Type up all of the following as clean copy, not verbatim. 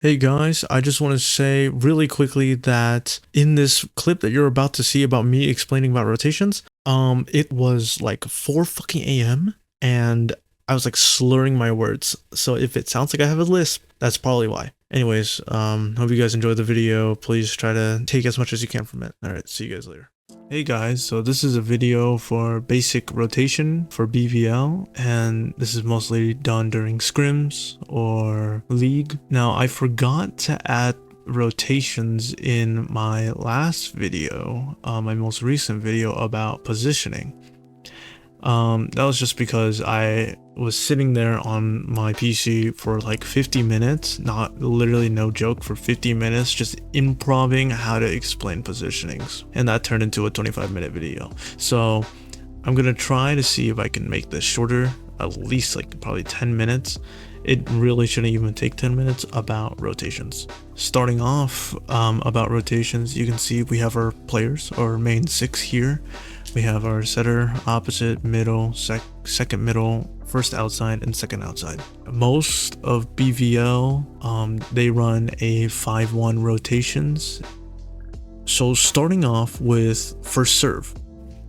Hey guys, I just want to say really quickly that in this clip that you're about to see about me explaining about rotations, it was like 4 fucking AM and I was like slurring my words. So if it sounds like I have a lisp, that's probably why. Anyways, hope you guys enjoyed the video. Please try to take as much as you can from it. All right, see you guys later. Hey guys, so this is a video for basic rotation for BVL, and this is mostly done during scrims or league. Now I forgot to add rotations in my last video, my most recent video about positioning. That was just because I was sitting there on my PC for like 50 minutes, not literally no joke, for 50 minutes, just improving how to explain positionings. And that turned into a 25-minute video. So I'm gonna try to see if I can make this shorter, at least like probably 10 minutes. It really shouldn't even take 10 minutes about rotations. Starting off about rotations, you can see we have our players, our main 6 here. We have our setter, opposite, middle, second middle, first outside, and second outside. Most of BVL, they run a 5-1 rotations. So starting off with first serve.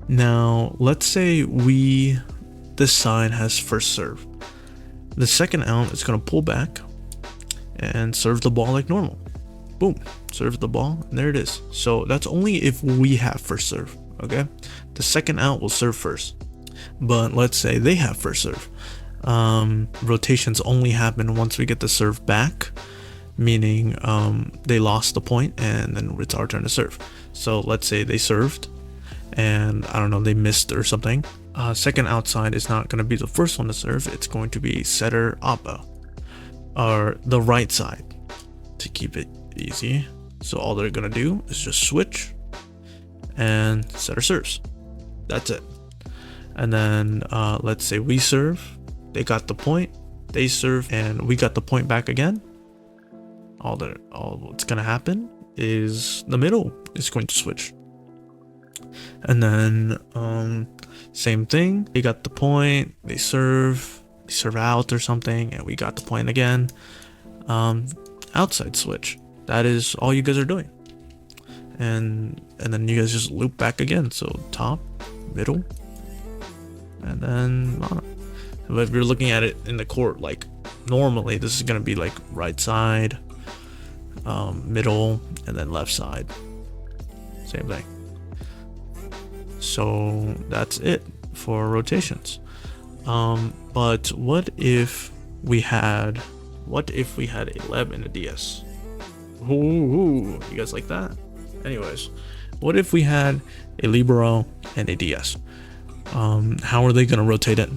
Now, let's say this side has first serve. The second out is going to pull back and serve the ball like normal. Boom, serve the ball, and there it is. So that's only if we have first serve, okay? The second out will serve first. But let's say they have first serve. Rotations only happen once we get the serve back, meaning they lost the point and then it's our turn to serve. So let's say they served and I don't know, they missed or something. Second outside is not going to be the first one to serve. It's going to be setter, OPPO, or the right side, to keep it easy. So all they're going to do is just switch and setter serves. That's it. And then let's say we serve, they got the point, they serve, and we got the point back again. All what's going to happen is the middle is going to switch. And then same thing, they got the point, they serve out or something, and we got the point again. Outside switch. That is all you guys are doing. And then you guys just loop back again. So top, middle, and then bottom. But if you're looking at it in the court, like normally this is gonna be like right side, middle, and then left side. Same thing. So that's it for rotations. But what if we had a LIB and a DS? Ooh, you guys like that? Anyways, what if we had a Libero and a DS? How are they gonna rotate it?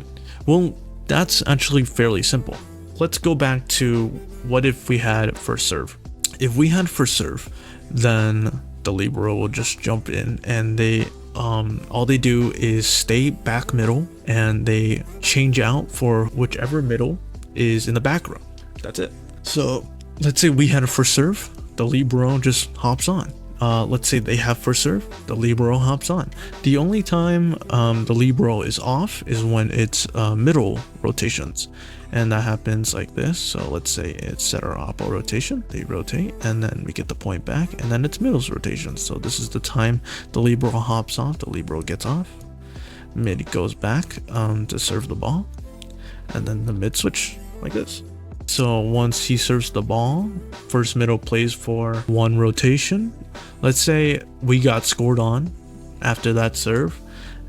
Well, that's actually fairly simple. Let's go back to what if we had first serve. If we had first serve, then the Libero will just jump in and they all they do is stay back middle and they change out for whichever middle is in the back row. That's it. So let's say we had a first serve, the Libero just hops on. Let's say they have first serve, the Libero hops on. The only time the Libero is off is when it's middle rotations, and that happens like this. So let's say it's setter OPPO rotation, they rotate, and then we get the point back, and then it's middle's rotation. So this is the time the Libero hops off, the Libero gets off, mid goes back to serve the ball, and then the mid switch like this. So once he serves the ball, first middle plays for 1 rotation. Let's say we got scored on after that serve,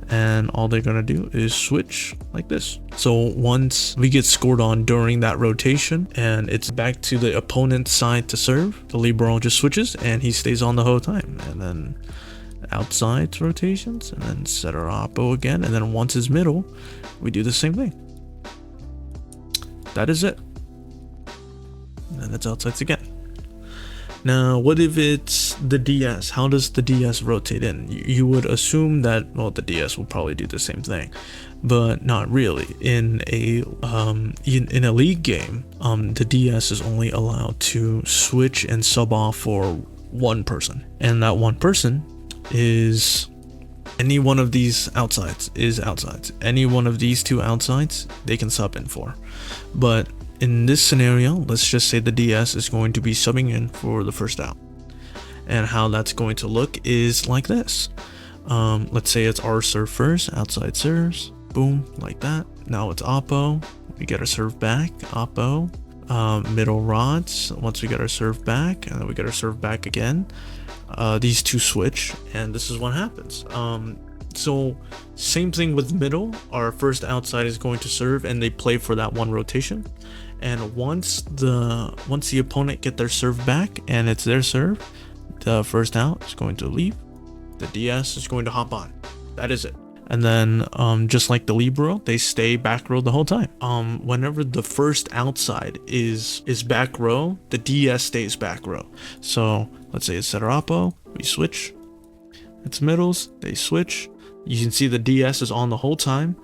and all they're gonna do is switch like this. So once we get scored on during that rotation and it's back to the opponent's side to serve, the Libero just switches and he stays on the whole time. And then outside rotations, and then setter OPPO again, and then once it's middle, we do the same thing. That is it. And it's outsides again. Now, what if it's the DS? How does the DS rotate in? You would assume that, well, the DS will probably do the same thing, but not really. In a league game, the DS is only allowed to switch and sub off for 1 person, and that 1 person is any one of these outsides. Any one of these 2 outsides they can sub in for, but in this scenario, let's just say the DS is going to be subbing in for the first out. And how that's going to look is like this. Let's say it's our serve first, outside serves, boom, like that. Now it's OPPO, we get our serve back, OPPO, middle rods, once we get our serve back, and then we get our serve back again. These two switch, and this is what happens. So same thing with middle, our first outside is going to serve and they play for that one rotation. And once the opponent get their serve back and it's their serve, the first out is going to leave, the DS is going to hop on. That is it. And then just like the libero, they stay back row the whole time. Whenever the first outside is back row, the DS stays back row. So let's say it's setter OPPO, we switch, it's middles, they switch. You can see the DS is on the whole time,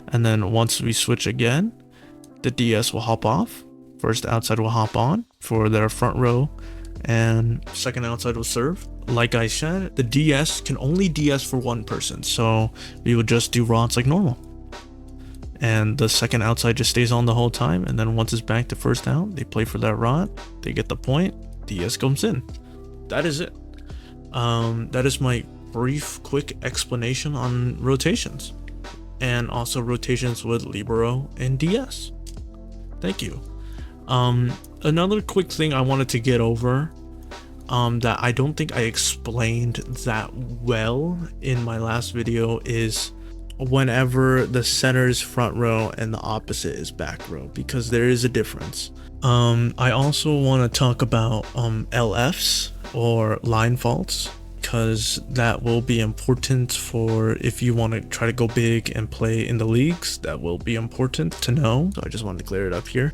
and then once we switch again, the DS will hop off, first outside will hop on for their front row, and second outside will serve. Like I said, the DS can only DS for one person, so we would just do rods like normal. And the second outside just stays on the whole time, and then once it's back to first out, they play for that rod, they get the point, DS comes in. That is it. That is my brief, quick explanation on rotations, and also rotations with libero and DS. Thank you. Another quick thing I wanted to get over that I don't think I explained that well in my last video is whenever the center is front row and the opposite is back row, because there is a difference. I also want to talk about LFs or line faults, because that will be important for if you want to try to go big and play in the leagues. That will be important to know, so I just wanted to clear it up here.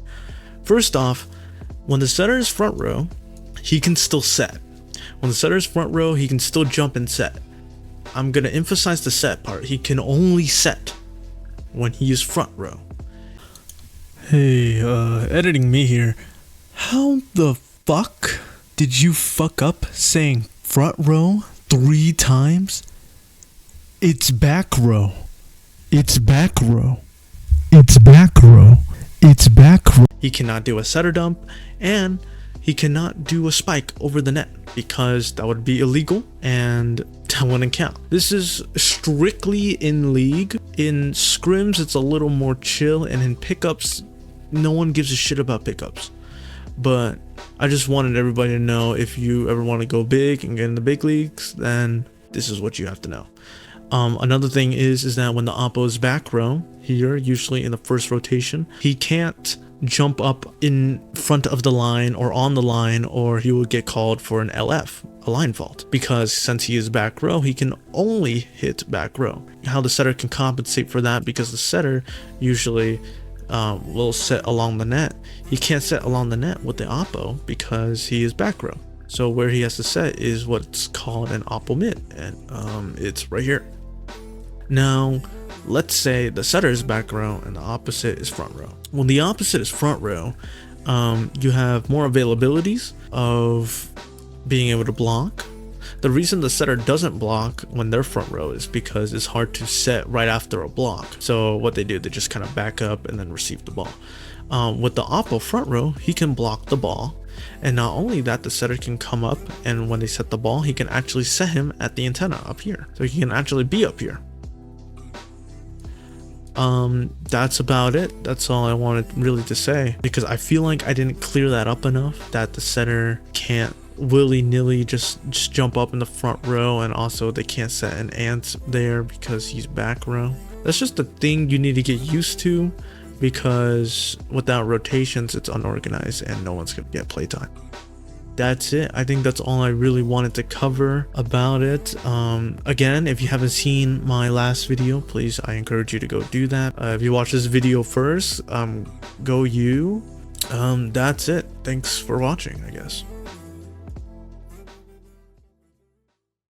First off, when the setter is front row, he can still set. When the setter is front row, he can still jump and set. I'm going to emphasize the set part. He can only set when he is front row. Hey, editing me here. How the fuck did you fuck up saying front row 3 times? It's back row. It's back row. It's back row. It's back row. He cannot do a setter dump, and he cannot do a spike over the net because that would be illegal and that wouldn't count. This is strictly in league. In scrims, it's a little more chill, and in pickups, no one gives a shit about pickups. But I just wanted everybody to know, if you ever want to go big and get in the big leagues, then this is what you have to know. Another thing is that when the OPPO is back row here, usually in the first rotation, he can't jump up in front of the line or on the line, or he will get called for an LF, a line fault, because since he is back row, he can only hit back row. How the setter can compensate for that, because the setter usually will set along the net. He can't set along the net with the OPPO because he is back row. So where he has to set is what's called an OPPO mid, and it's right here. Now, let's say the setter is back row and the opposite is front row. When the opposite is front row, you have more availabilities of being able to block. The reason the setter doesn't block when they're front row is because it's hard to set right after a block. So what they do, they just kind of back up and then receive the ball. With the OPPO front row, he can block the ball. And not only that, the setter can come up, and when they set the ball, he can actually set him at the antenna up here. So he can actually be up here. That's about it. That's all I wanted really to say, because I feel like I didn't clear that up enough, that the setter can't willy-nilly just jump up in the front row, and also they can't set an ant there because he's back row. That's just the thing you need to get used to, because without rotations it's unorganized and no one's gonna get playtime. That's it. I think that's all I really wanted to cover about it. Again, if you haven't seen my last video, please, I encourage you to go do that. If you watch this video first, go you. That's it. Thanks for watching, I guess.